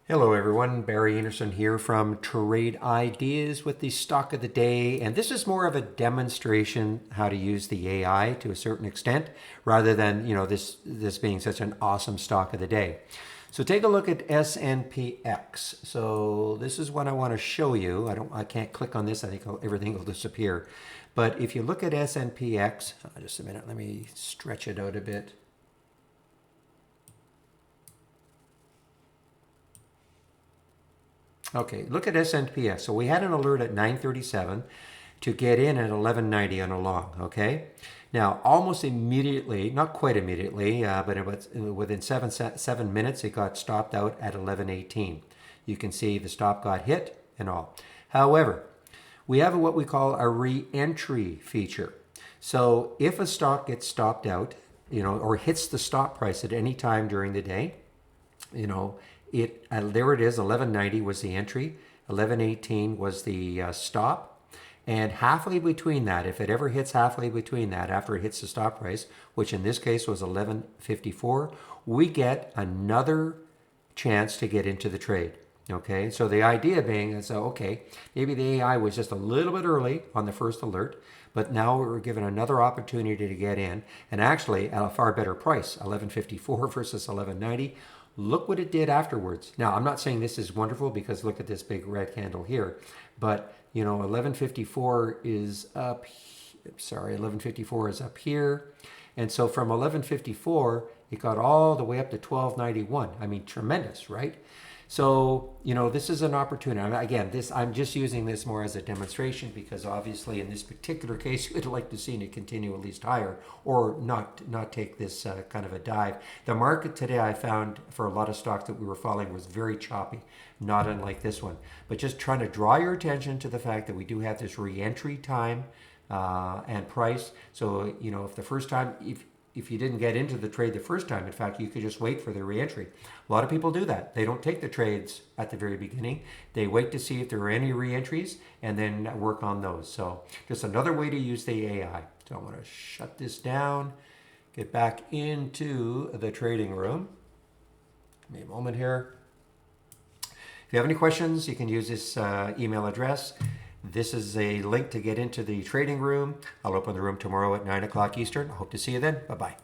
Hello everyone, Barry Anderson here from Trade Ideas with the stock of the day, and this is more of a demonstration how to use the AI to a certain extent rather than, this being such an awesome stock of the day. So take a look at SNPX. So this is what I want to show you. I can't click on this. I think everything will disappear. But if you look at SNPX, just a minute, let me stretch it out a bit. Okay, look at SNPX. So we had an alert at 9:37 to get in at 11:90 on a long, okay? Now, almost immediately, not quite immediately, but within 7 minutes, it got stopped out at 11:18. You can see the stop got hit and all. However, we have what we call a re-entry feature. So if a stock gets stopped out, or hits the stop price at any time during the day, there it is. 1190 was the entry, 1118 was the stop, and halfway between that, if it ever hits halfway between that after it hits the stop price, which in this case was 1154, we get another chance to get into the trade. Okay, so the idea being is, okay, maybe the AI was just a little bit early on the first alert, but now we're given another opportunity to get in, and actually at a far better price, 1154 versus 1190. Look what it did afterwards. Now, I'm not saying this is wonderful because look at this big red candle here, but 1154 is up. Sorry, 1154 is up here, and so from 1154, it got all the way up to 1291. I mean, tremendous, right? So, this is an opportunity. Again, I'm just using this more as a demonstration because obviously in this particular case, you'd like to see it continue at least higher or not take this kind of a dive. The market today, I found for a lot of stocks that we were following was very choppy, not unlike this one. But just trying to draw your attention to the fact that we do have this re-entry time and price. So, if the first time, if you didn't get into the trade the first time, in fact, you could just wait for the reentry. A lot of people do that. They don't take the trades at the very beginning. They wait to see if there are any reentries and then work on those. So just another way to use the AI. So I'm going to shut this down, get back into the trading room. Give me a moment here. If you have any questions, you can use this email address. This is a link to get into the trading room. I'll open the room tomorrow at 9 o'clock Eastern. I hope to see you then. Bye-bye.